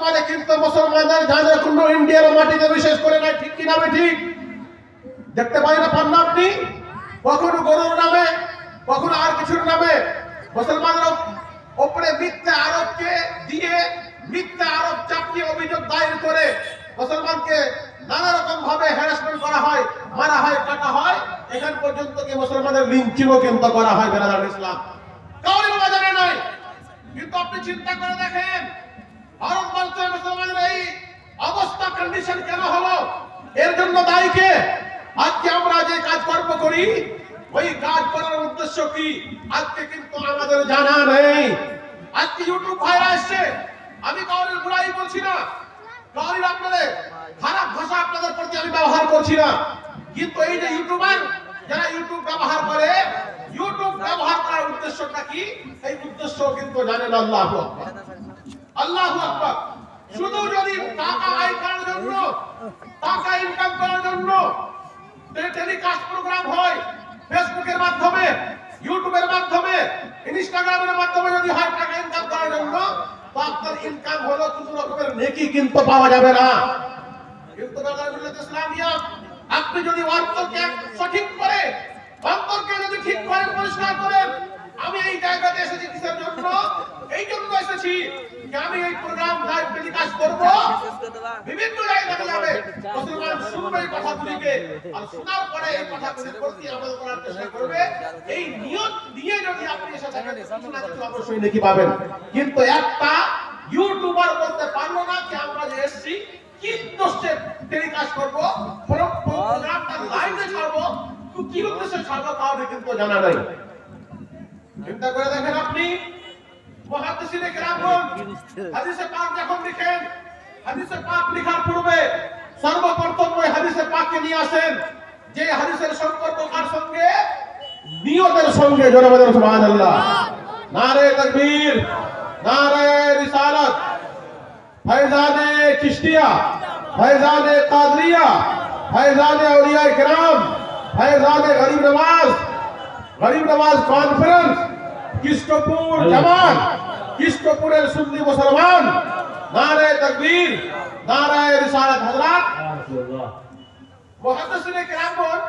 বর্তমানে কিন্তু মুসলমানদের জানে কোনো ইন্ডিয়ার মাটিতে বিশেষ করে নাই, ঠিক কিনা? ঠিক দেখতে পাই না, পান না আপনি? কখনো গরুর নামে, কখনো আর কিছুর নামে মুসলমানদের উপরে মিথ্যা আরোপকে দিয়ে, মিথ্যা আরোপ চাপিয়ে অভিযোগ দায়ের করে মুসলমানকে নানা রকম ভাবে হ্যারাসমেন্ট করা হয়, মারা হয়, কাটা হয়। এখান পর্যন্ত কি মুসলমানদের লিঞ্চিংও কিন্তু করা হয়। বেরাদার ইসলাম কাউরি বাজারে নয়, কিন্তু আপনি চিন্তা করে দেখেন ভারতবর্ষে মুসলমানদের এই অবস্থা, কন্ডিশন কেন হলো? এর জন্য দায়ী কে? আজকে আমরা যে কাজকর্ম করি, ওই কাজ করার উদ্দেশ্য কি আজকে কিন্তু আমাদের জানা নেই। আজকে ইউটিউব ভাইরা আসছে, আমি কাউরির বুড়াই বলছি না, কাউরির আপনাদের খারাপ ভাষা আপনাদের প্রতি আমি ব্যবহার করছি না, কিন্তু এই যে ইউটিউবার যারা ইউটিউব ব্যবহার করে, ইউটিউব ব্যবহার করার উদ্দেশ্যটা কি, এই উদ্দেশ্য কিন্তু জানেন। আল্লাহু আকবার, আল্লাহু আকবার। শুধু যদি টাকা আয় করার জন্য, টাকা ইনকাম করার জন্য টেলিকাস্ট প্রোগ্রাম হয় ফেসবুকের মাধ্যমে, ইউটিউবের মাধ্যমে, ইনস্টাগ্রামের মাধ্যমে যদি হয় টাকা ইনকাম করার জন্য, তো আপনার ইনকাম হলো কোনো রকমের নেকি কিন্তু পাওয়া যাবে না। কিন্তু ইসলামিয়া আপনি যদি অন্তরকে সঠিক করে, অন্তরকে যদি ঠিক করেন, পরিষ্কার করেন, আমি এই জায়গাতে এসেছি কিসের জন্য? এই জন্য এসেছি যে আমি এই প্রোগ্রাম লাইভ টেলিকাস্ট করব, বিভিন্ন জায়গাতে যাবে, মুসলমান শুনবে এই কথাগুলিকে, আর শোনার পরে এই কথাগুলির প্রতি আমল করার চেষ্টা করবে। এই নিয়ত দিয়ে যদি আপনি এসে থাকেন, অবশ্যই নেকি পাবেন। কিন্তু একটা ইউটিউবার বলতে পারলো না যে আমরা যে এসেছি কি উদ্দেশ্যে টেলিকাস্ট করব, প্রোগ্রামটা লাইভে ছাড়বো, কি উদ্দেশ্যে ছাড়বো কাউকে কিন্তু জানা নাই। চিন্তা করে দেখেন আপনি, মুহাদ্দিসিনে কেরামগণ হাদিসে পাক যখন লিখেন, হাদিসে পাক লেখার পূর্বে সর্বপ্রথম ওই হাদিসে পাককে নিয়ে আসেন, যে হাদিসের সম্পর্ক কার সঙ্গে? নিয়তের সঙ্গে। জোরে বলেন সুবহানাল্লাহ। নারে তাকবীর, নারে রিসালাত। ফয়জানে চিশতিয়া, ফয়জানে কাদরিয়া, ফয়জানে আউলিয়া কিরাম, ফয়জানে গরিব নওয়াজ, গরিব নওয়াজ কনফারেন্স, কৃষ্ণপুর জামাত, কৃষ্ণপুরের সুন্নি মুসলমান। নারে তাকবীর, নারে রিসালাত। হযরত মুহাদ্দিসিনে কেরামগণ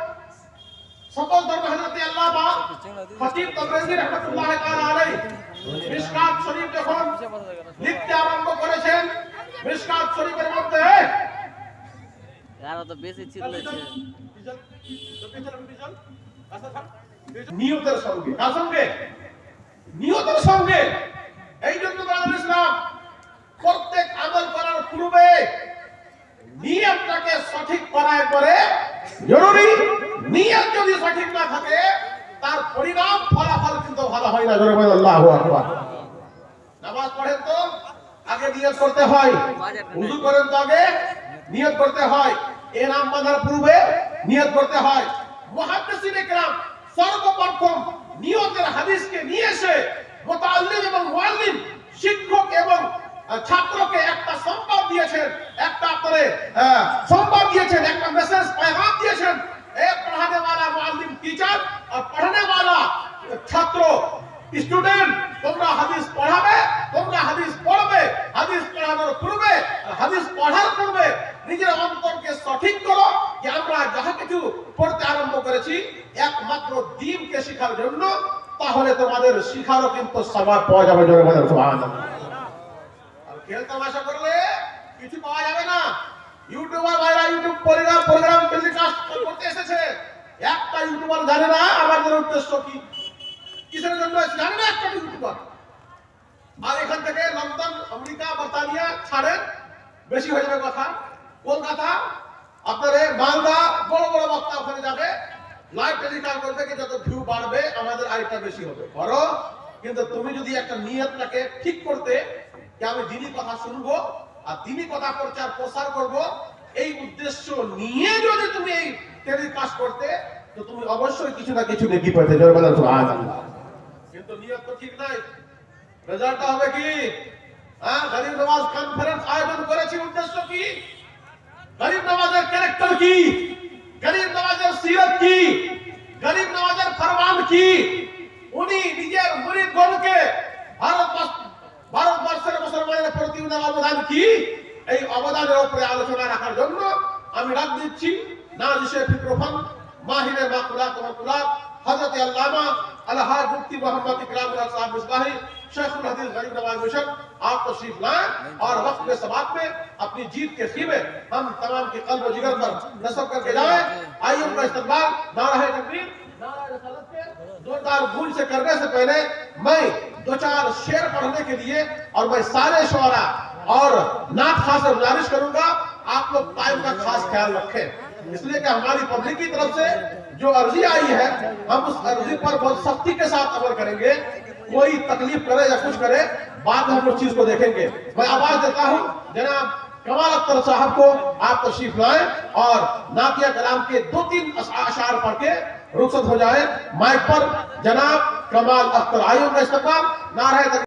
সকল ধর্ম হযরত আল্লামা খতিব তাবরিজি রাহমাতুল্লাহ তাআলা আলাইহি মিশকাত শরীফ যখন লিখতে আরম্ভ করেছেন, মিশকাত শরীফের মধ্যে यार तो বেশি চিল্লাছে নিয়তের সঙ্গে, কার সঙ্গে? নিয়তের সঙ্গে। এই জন্য বাংলাদেশ ইসলাম প্রত্যেক আমল করার পূর্বে নিয়তটাকে সঠিক করার পরে জরুরি। নিয়ত যদি সঠিক না থাকে তার পরিণাম, ফলাফল কিন্তু ভালো হয় না। জোরে বলেন আল্লাহু আকবার। নামাজ পড়েন তো আগে নিয়ত করতে হয়, ওযু করেন তো আগে নিয়ত করতে হয়, ইহরাম বাঁধার পূর্বে নিয়ত করতে হয়। মুহাদ্দিসিনে কেরাম সর্বপ্রথম নিয়তের হাদিসকে নিয়ে এসে মুতাআল্লিম এবং মুআল্লিম, শিক্ষক এবং ছাত্রকে একটা সংবাদ দিয়েছেন, একটা আপনারে সংবাদ দিয়েছেন, একটা মেসেজ पैगाम দিয়েছেন। एक पढ़ाने वाला मुअल्लिम टीचर और पढ़ने वाला छात्र स्टूडेंट, তোমরা হাদিস পড়াবে, তোমরা হাদিস পড়বে। হাদিস পড়ানোর পূর্বে, হাদিস পড়ার পূর্বে নিজের অন্তরকে সঠিক করো যে আমরা যাহা কিছু পড়তে আরম্ভ করেছি একমাত্র দ্বীনকে শেখার জন্য, তাহলে তোমাদের শিখারও কিন্তু সওয়াব পাওয়া যাবে। জোরে বলেন সুবহানাল্লাহ। আর খেল তামাশা করলে কিছু পাওয়া যাবে না। ইউটিউবার ভাইরা ইউটিউব প্রোগ্রাম টেলিকাস্ট করতে এসেছে, একটা ইউটিউবার জানে না আমাদের উদ্দেশ্য কি, কিসের জন্য জানে না একটা ইউটিউবার। আর এখান থেকে লন্ডন, আমেরিকা, ব্রিটেনিয়া ছাড়েন, বেশি হয়ে যাবে কথা, কলকাতা, আপনার মালদা, বড় বড় বক্তা ওখানে যাবে, লাইভ টেলিকাস্ট করবে, কি যত ভিউ বাড়বে আমাদের আয়টা বেশি হবে। করো, কিন্তু তুমি যদি একটা নিয়তটাকে ঠিক করতে যে আমি দ্বীনি কথা শুনবো আর দ্বীনি কথা প্রচার প্রসার করব, এই উদ্দেশ্য নিয়ে যদি তুমি এই টেলিকাস্ট করতে, তো তুমি অবশ্যই কিছু না কিছু নেকি পেতে। জোরে বলেন সুবহানাল্লাহ। কিন্তু নিয়ত তো ঠিক নাই, রেজাল্টটা হবে কি? গরিব নওয়াজ কনফারেন্স আয়োজন করেছি, উদ্দেশ্য কি? গরিব নওয়াজের ক্যারেক্টার কি, গরিব নওয়াজের সিরত কি, গরিব নওয়াজের ফরমান কি। উনি নিজের মুরিদগণকে ভারতবর্ষের মুসলমানের প্রতি উনার অবদান কি, এই অবদানের উপরে আলোচনা রাখার জন্য আমি ডাক দিচ্ছি নাজিশে ফিক্রফন মাহিরে মাকুলাত ওয়া মাকুলাত হযরত আল্লামা আলহাজ মুফতি मोहम्मद इकराम उल्लाह साहब मिसबाही शेखुल हदीस गरीब नवाज मिशन आप तशरीफ लाएं और वक्त के सबात में अपनी जीत के खीमे हम तमाम के कल्ब और जिगर पर नस्ब करके जाएं। आइए उनका इस्तकबाल नारा तकबीर नारा रिसालत के जोरदार गूंज से करने से पहले मैं दो चार शेर पढ़ने के लिए और मैं सारे शुअरा और नात खास से गुजारिश करूंगा आप लोग टाइम का खास ख्याल रखें, इसलिए कि हमारी पब्लिक की तरफ से जो अर्जी आई है हम उस अर्जी पर बहुत सख्ती के साथ अमल करेंगे। कोई तकलीफ करे या कुछ करे बाद में हम उस चीज को देखेंगे। मैं आवाज देता हूं जनाब कमाल अख्तर साहब को, आप तशरीफ लाएं और नातिया कलाम के 2-3 अशार पढ़ के रुखसत हो जाए। माइक पर जनाब कमाल अख्तर, आइए उनका इस्तकबाल नारा